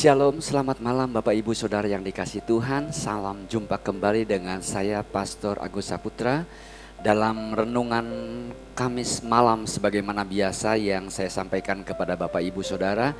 Shalom, selamat malam Bapak Ibu Saudara yang dikasihi Tuhan. Salam jumpa kembali dengan saya Pastor Agus Saputra dalam renungan Kamis malam sebagaimana biasa yang saya sampaikan kepada Bapak Ibu Saudara.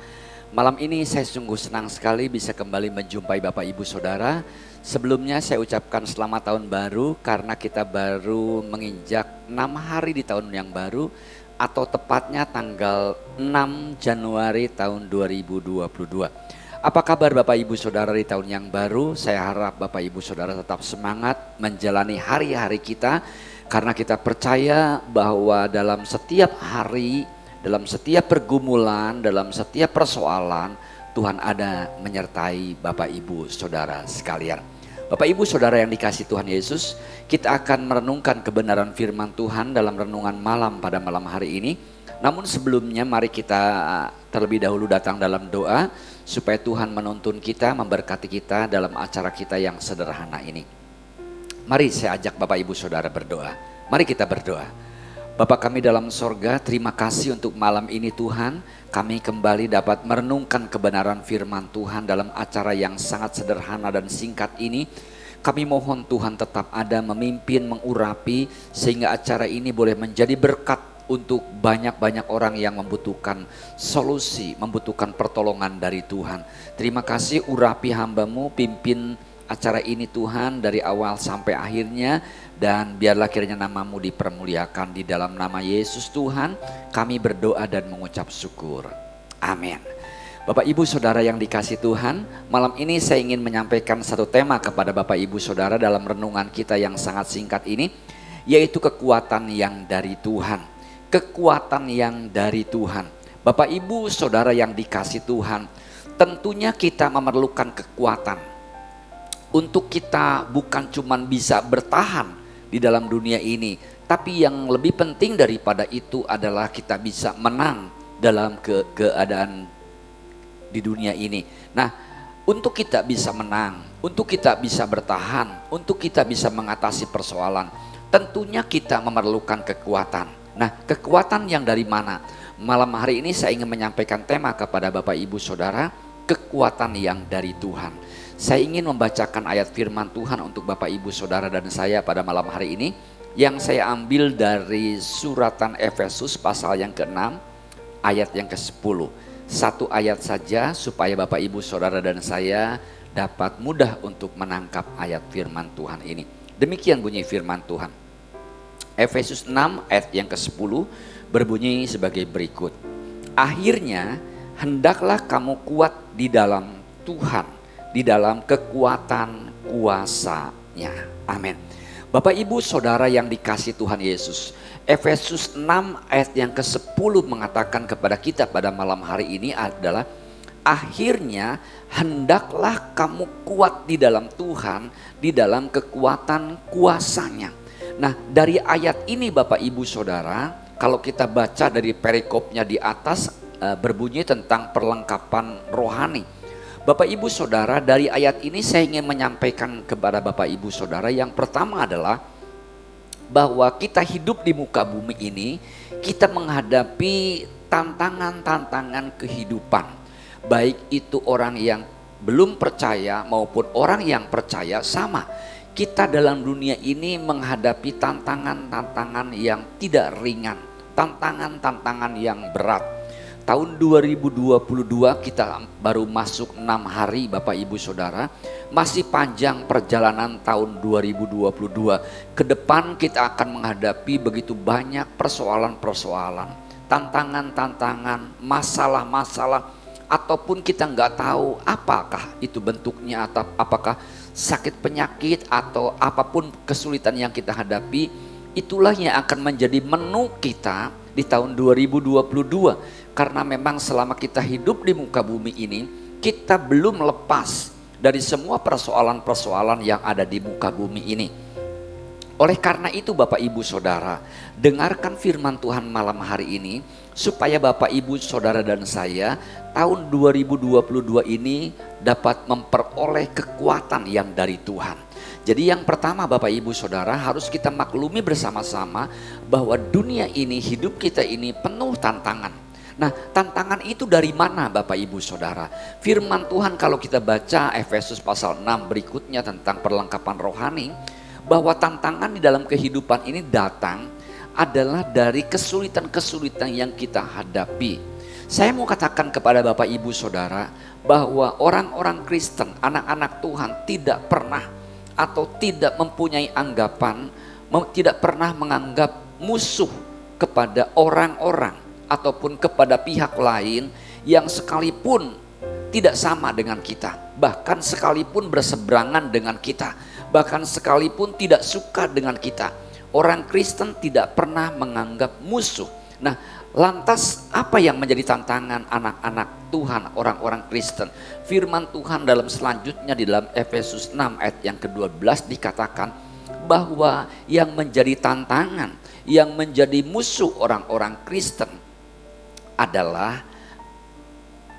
Malam ini saya sungguh senang sekali bisa kembali menjumpai Bapak Ibu Saudara. Sebelumnya saya ucapkan selamat tahun baru karena kita baru menginjak 6 hari di tahun yang baru, atau tepatnya tanggal 6 Januari tahun 2022. Apa kabar Bapak Ibu Saudara di tahun yang baru? Saya harap Bapak Ibu Saudara tetap semangat menjalani hari-hari kita, karena kita percaya bahwa dalam setiap hari, dalam setiap pergumulan, dalam setiap persoalan, Tuhan ada menyertai Bapak Ibu Saudara sekalian. Bapak Ibu Saudara yang dikasihi Tuhan Yesus, kita akan merenungkan kebenaran firman Tuhan dalam renungan malam pada malam hari ini. Namun sebelumnya mari kita terlebih dahulu datang dalam doa supaya Tuhan menuntun kita, memberkati kita dalam acara kita yang sederhana ini. Mari saya ajak Bapak Ibu Saudara berdoa. Mari kita berdoa. Bapa kami dalam sorga, terima kasih untuk malam ini Tuhan. Kami kembali dapat merenungkan kebenaran firman Tuhan dalam acara yang sangat sederhana dan singkat ini. Kami mohon Tuhan tetap ada memimpin, mengurapi, sehingga acara ini boleh menjadi berkat untuk banyak-banyak orang yang membutuhkan solusi, membutuhkan pertolongan dari Tuhan. Terima kasih, urapi hamba-Mu, pimpin acara ini Tuhan dari awal sampai akhirnya, dan biarlah kiranya nama-Mu dipermuliakan. Di dalam nama Yesus Tuhan kami berdoa dan mengucap syukur. Amin. Bapak Ibu Saudara yang dikasihi Tuhan, malam ini saya ingin menyampaikan satu tema kepada Bapak Ibu Saudara dalam renungan kita yang sangat singkat ini, yaitu kekuatan yang dari Tuhan. Kekuatan yang dari Tuhan. Bapak Ibu Saudara yang dikasihi Tuhan, tentunya kita memerlukan kekuatan untuk kita bukan cuma bisa bertahan di dalam dunia ini, tapi yang lebih penting daripada itu adalah kita bisa menang dalam keadaan di dunia ini. Nah, untuk kita bisa menang, untuk kita bisa bertahan, untuk kita bisa mengatasi persoalan, tentunya kita memerlukan kekuatan. Nah, kekuatan yang dari mana? Malam hari ini saya ingin menyampaikan tema kepada Bapak Ibu Saudara, kekuatan yang dari Tuhan. Saya ingin membacakan ayat firman Tuhan untuk Bapak Ibu Saudara dan saya pada malam hari ini, yang saya ambil dari suratan Efesus pasal yang ke-6 ayat yang ke-10. Satu ayat saja supaya Bapak Ibu Saudara dan saya dapat mudah untuk menangkap ayat firman Tuhan ini. Demikian bunyi firman Tuhan. Efesus 6 ayat yang ke-10 berbunyi sebagai berikut. Akhirnya hendaklah kamu kuat di dalam Tuhan, di dalam kekuatan kuasa-Nya. Amin. Bapak Ibu Saudara yang dikasihi Tuhan Yesus, Efesus 6 ayat yang ke-10 mengatakan kepada kita pada malam hari ini adalah, akhirnya hendaklah kamu kuat di dalam Tuhan, di dalam kekuatan kuasa-Nya. Nah, dari ayat ini Bapak Ibu Saudara, kalau kita baca dari perikopnya di atas, berbunyi tentang perlengkapan rohani. Bapak Ibu Saudara, dari ayat ini saya ingin menyampaikan kepada Bapak Ibu Saudara, yang pertama adalah bahwa kita hidup di muka bumi ini, kita menghadapi tantangan-tantangan kehidupan. Baik itu orang yang belum percaya maupun orang yang percaya, sama. Kita dalam dunia ini menghadapi tantangan-tantangan yang tidak ringan, tantangan-tantangan yang berat. Tahun 2022 kita baru masuk 6 hari Bapak Ibu Saudara, masih panjang perjalanan tahun 2022. Ke depan kita akan menghadapi begitu banyak persoalan-persoalan, tantangan-tantangan, masalah-masalah, ataupun kita nggak tahu apakah itu bentuknya, atau apakah sakit penyakit atau apapun kesulitan yang kita hadapi. Itulah yang akan menjadi menu kita di tahun 2022. Karena memang selama kita hidup di muka bumi ini, kita belum lepas dari semua persoalan-persoalan yang ada di muka bumi ini. Oleh karena itu Bapak Ibu Saudara, dengarkan firman Tuhan malam hari ini, supaya Bapak Ibu Saudara dan saya tahun 2022 ini dapat memperoleh kekuatan yang dari Tuhan. Jadi yang pertama Bapak Ibu Saudara, harus kita maklumi bersama-sama bahwa dunia ini, hidup kita ini penuh tantangan. Nah, tantangan itu dari mana Bapak Ibu Saudara? Firman Tuhan kalau kita baca Efesus pasal 6 berikutnya tentang perlengkapan rohani, bahwa tantangan di dalam kehidupan ini datang adalah dari kesulitan-kesulitan yang kita hadapi. Saya mau katakan kepada Bapak Ibu Saudara bahwa orang-orang Kristen, anak-anak Tuhan tidak pernah atau tidak mempunyai anggapan, tidak pernah menganggap musuh kepada orang-orang ataupun kepada pihak lain yang sekalipun tidak sama dengan kita, bahkan sekalipun berseberangan dengan kita, bahkan sekalipun tidak suka dengan kita. Orang Kristen tidak pernah menganggap musuh. Nah, lantas apa yang menjadi tantangan anak-anak Tuhan, orang-orang Kristen? Firman Tuhan dalam selanjutnya di dalam Efesus 6 ayat yang ke-12 dikatakan bahwa yang menjadi tantangan, yang menjadi musuh orang-orang Kristen adalah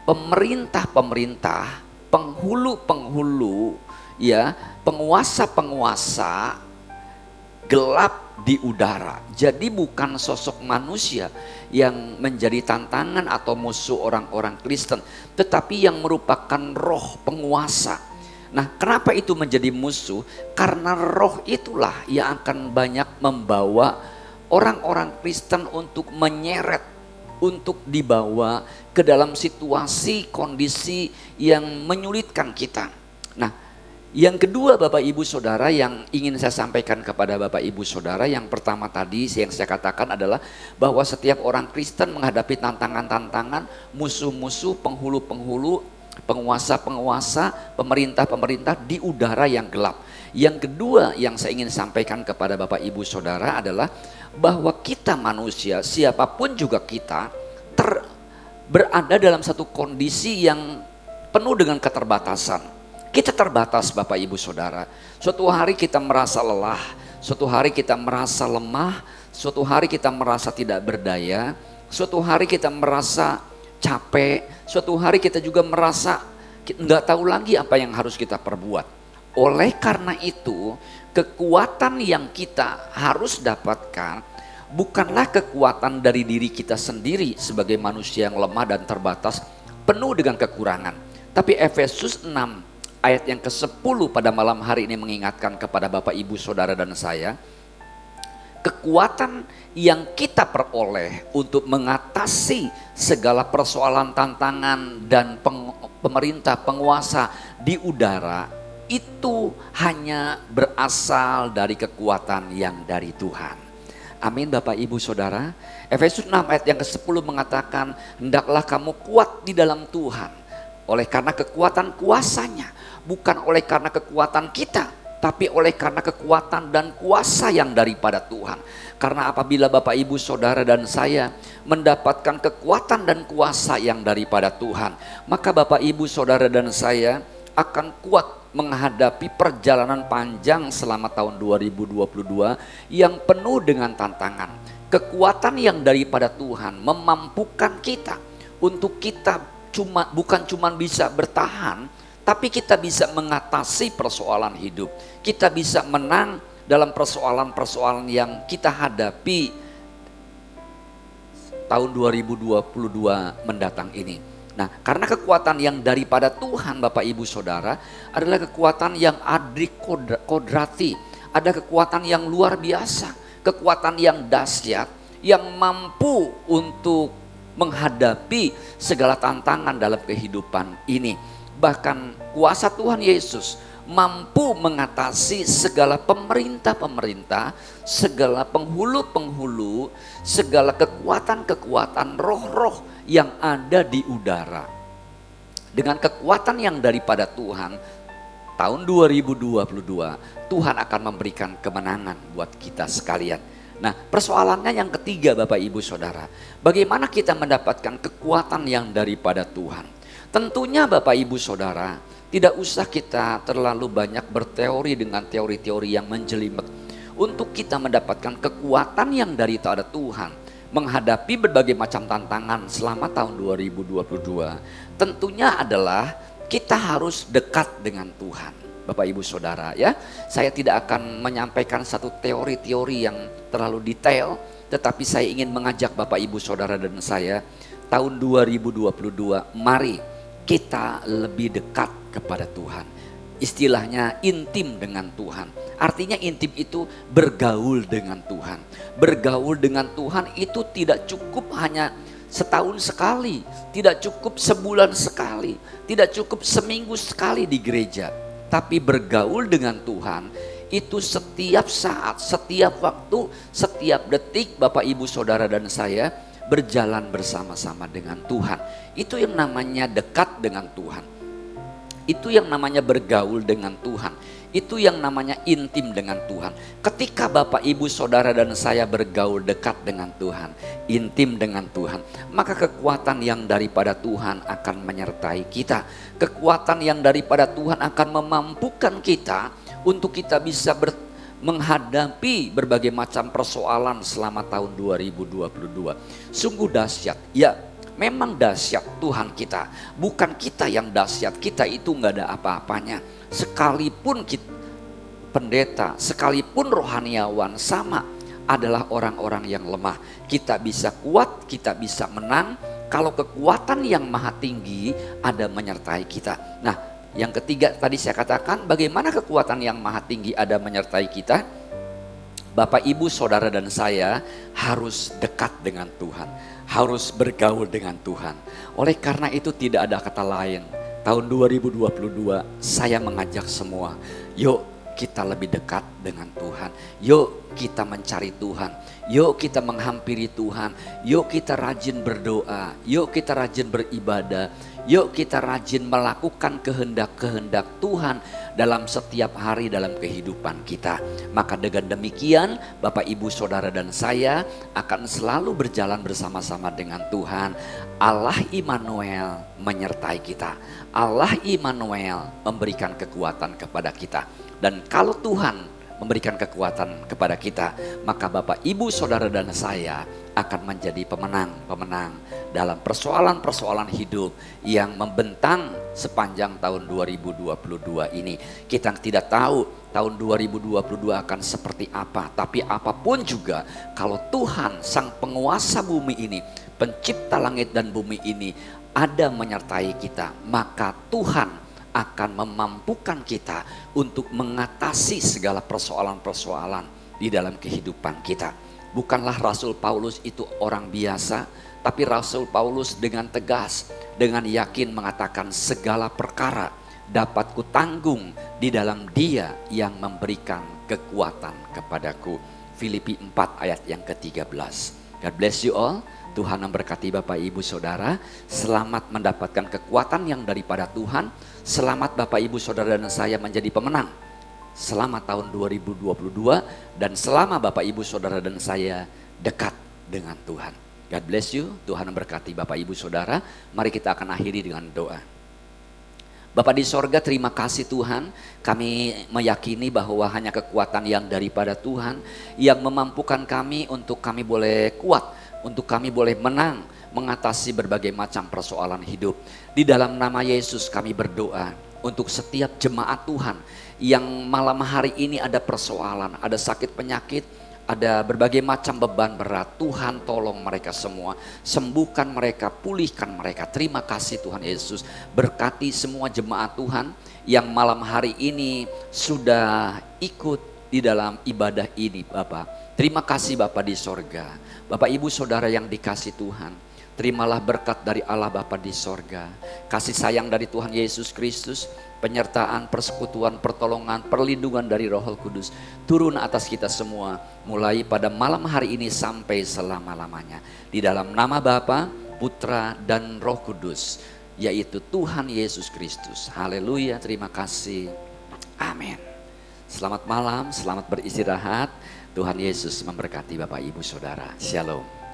pemerintah-pemerintah, penghulu-penghulu, ya, penguasa-penguasa gelap di udara. Jadi bukan sosok manusia yang menjadi tantangan atau musuh orang-orang Kristen, tetapi yang merupakan roh penguasa. Nah, kenapa itu menjadi musuh? Karena roh itulah yang akan banyak membawa orang-orang Kristen untuk menyeret, untuk dibawa ke dalam situasi kondisi yang menyulitkan kita. Nah, yang kedua Bapak Ibu Saudara yang ingin saya sampaikan kepada Bapak Ibu Saudara, yang pertama tadi yang saya katakan adalah bahwa setiap orang Kristen menghadapi tantangan-tantangan, musuh-musuh, penghulu-penghulu, penguasa-penguasa, pemerintah-pemerintah di udara yang gelap. Yang kedua yang saya ingin sampaikan kepada Bapak Ibu Saudara adalah bahwa kita manusia, siapapun juga kita, berada dalam satu kondisi yang penuh dengan keterbatasan. Kita terbatas Bapak Ibu Saudara. Suatu hari kita merasa lelah, suatu hari kita merasa lemah, suatu hari kita merasa tidak berdaya, suatu hari kita merasa capek, suatu hari kita juga merasa nggak tahu lagi apa yang harus kita perbuat. Oleh karena itu, kekuatan yang kita harus dapatkan bukanlah kekuatan dari diri kita sendiri sebagai manusia yang lemah dan terbatas, penuh dengan kekurangan. Tapi Efesus 6 ayat yang ke-10 pada malam hari ini mengingatkan kepada Bapak Ibu Saudara dan saya, kekuatan yang kita peroleh untuk mengatasi segala persoalan, tantangan dan pemerintah, penguasa di udara, itu hanya berasal dari kekuatan yang dari Tuhan. Amin Bapak Ibu Saudara. Efesus 6 ayat yang ke-10 mengatakan, hendaklah kamu kuat di dalam Tuhan oleh karena kekuatan kuasanya, bukan oleh karena kekuatan kita, tapi oleh karena kekuatan dan kuasa yang daripada Tuhan. Karena apabila Bapak Ibu Saudara dan saya mendapatkan kekuatan dan kuasa yang daripada Tuhan, maka Bapak Ibu Saudara dan saya akan kuat menghadapi perjalanan panjang selama tahun 2022 yang penuh dengan tantangan. Kekuatan yang daripada Tuhan memampukan kita untuk kita bukan cuma bisa bertahan, tapi kita bisa mengatasi persoalan hidup. Kita bisa menang dalam persoalan-persoalan yang kita hadapi tahun 2022 mendatang ini. Nah, karena kekuatan yang daripada Tuhan Bapak Ibu Saudara adalah kekuatan yang adrik kodrati. Ada kekuatan yang luar biasa, kekuatan yang dahsyat, yang mampu untuk menghadapi segala tantangan dalam kehidupan ini. Bahkan kuasa Tuhan Yesus mampu mengatasi segala pemerintah-pemerintah, segala penghulu-penghulu, segala kekuatan-kekuatan roh-roh yang ada di udara. Dengan kekuatan yang daripada Tuhan, tahun 2022 Tuhan akan memberikan kemenangan buat kita sekalian. Nah, persoalannya yang ketiga Bapak Ibu Saudara, bagaimana kita mendapatkan kekuatan yang daripada Tuhan? Tentunya Bapak Ibu Saudara, tidak usah kita terlalu banyak berteori dengan teori-teori yang menjelimet untuk kita mendapatkan kekuatan yang daripada Tuhan menghadapi berbagai macam tantangan selama tahun 2022. Tentunya adalah kita harus dekat dengan Tuhan. Bapak Ibu Saudara ya, saya tidak akan menyampaikan satu teori-teori yang terlalu detail, tetapi saya ingin mengajak Bapak Ibu Saudara dan saya tahun 2022, mari kita lebih dekat kepada Tuhan. Istilahnya intim dengan Tuhan. Artinya intim itu bergaul dengan Tuhan. Bergaul dengan Tuhan itu tidak cukup hanya setahun sekali, tidak cukup sebulan sekali, tidak cukup seminggu sekali di gereja. Tapi bergaul dengan Tuhan itu setiap saat, setiap waktu, setiap detik Bapak Ibu Saudara dan saya berjalan bersama-sama dengan Tuhan. Itu yang namanya dekat dengan Tuhan. Itu yang namanya bergaul dengan Tuhan. Itu yang namanya intim dengan Tuhan. Ketika Bapak Ibu Saudara dan saya bergaul dekat dengan Tuhan, intim dengan Tuhan, maka kekuatan yang daripada Tuhan akan menyertai kita. Kekuatan yang daripada Tuhan akan memampukan kita untuk kita bisa menghadapi berbagai macam persoalan selama tahun 2022. Sungguh dahsyat. Ya, memang dahsyat Tuhan kita. Bukan kita yang dahsyat. Kita itu nggak ada apa-apanya. Sekalipun kita pendeta, sekalipun rohaniawan, sama adalah orang-orang yang lemah. Kita bisa kuat, kita bisa menang kalau kekuatan yang maha tinggi ada menyertai kita. Nah, yang ketiga tadi saya katakan, bagaimana kekuatan yang maha tinggi ada menyertai kita? Bapak, Ibu, Saudara dan saya harus dekat dengan Tuhan, harus bergaul dengan Tuhan. Oleh karena itu tidak ada kata lain. Tahun 2022 saya mengajak semua, yuk kita lebih dekat dengan Tuhan. Yuk kita mencari Tuhan. Yuk kita menghampiri Tuhan. Yuk kita rajin berdoa. Yuk kita rajin beribadah. Yuk kita rajin melakukan kehendak-kehendak Tuhan dalam setiap hari dalam kehidupan kita. Maka dengan demikian Bapak, Ibu, Saudara dan saya akan selalu berjalan bersama-sama dengan Tuhan. Allah Immanuel menyertai kita. Allah Immanuel memberikan kekuatan kepada kita. Dan kalau Tuhan memberikan kekuatan kepada kita, maka Bapak, Ibu, Saudara dan saya akan menjadi pemenang-pemenang dalam persoalan-persoalan hidup yang membentang sepanjang tahun 2022 ini. Kita tidak tahu tahun 2022 akan seperti apa, tapi apapun juga kalau Tuhan sang penguasa bumi ini, pencipta langit dan bumi ini ada menyertai kita, maka Tuhan akan memampukan kita untuk mengatasi segala persoalan-persoalan di dalam kehidupan kita. Bukanlah Rasul Paulus itu orang biasa, tapi Rasul Paulus dengan tegas, dengan yakin mengatakan segala perkara dapat kutanggung di dalam Dia yang memberikan kekuatan kepadaku. Filipi 4 ayat yang ke-13. God bless you all. Tuhan memberkati Bapak, Ibu, Saudara. Selamat mendapatkan kekuatan yang daripada Tuhan. Selamat Bapak, Ibu, Saudara dan saya menjadi pemenang selama tahun 2022. Dan selama Bapak, Ibu, Saudara dan saya dekat dengan Tuhan. God bless you. Tuhan memberkati Bapak, Ibu, Saudara. Mari kita akan akhiri dengan doa. Bapa di sorga, terima kasih Tuhan. Kami meyakini bahwa hanya kekuatan yang daripada Tuhan yang memampukan kami untuk kami boleh kuat, untuk kami boleh menang mengatasi berbagai macam persoalan hidup. Di dalam nama Yesus kami berdoa untuk setiap jemaat Tuhan yang malam hari ini ada persoalan, ada sakit penyakit, ada berbagai macam beban berat. Tuhan tolong mereka semua, sembuhkan mereka, pulihkan mereka. Terima kasih Tuhan Yesus. Berkati semua jemaat Tuhan yang malam hari ini sudah ikut di dalam ibadah ini Bapak. Terima kasih Bapak di sorga. Bapak, Ibu, Saudara yang dikasih Tuhan, terimalah berkat dari Allah Bapa di sorga, kasih sayang dari Tuhan Yesus Kristus, penyertaan, persekutuan, pertolongan, perlindungan dari Roh Kudus turun atas kita semua mulai pada malam hari ini sampai selama-lamanya. Di dalam nama Bapa, Putra dan Roh Kudus, yaitu Tuhan Yesus Kristus. Haleluya, terima kasih. Amin. Selamat malam, selamat beristirahat. Tuhan Yesus memberkati Bapak, Ibu, Saudara. Shalom.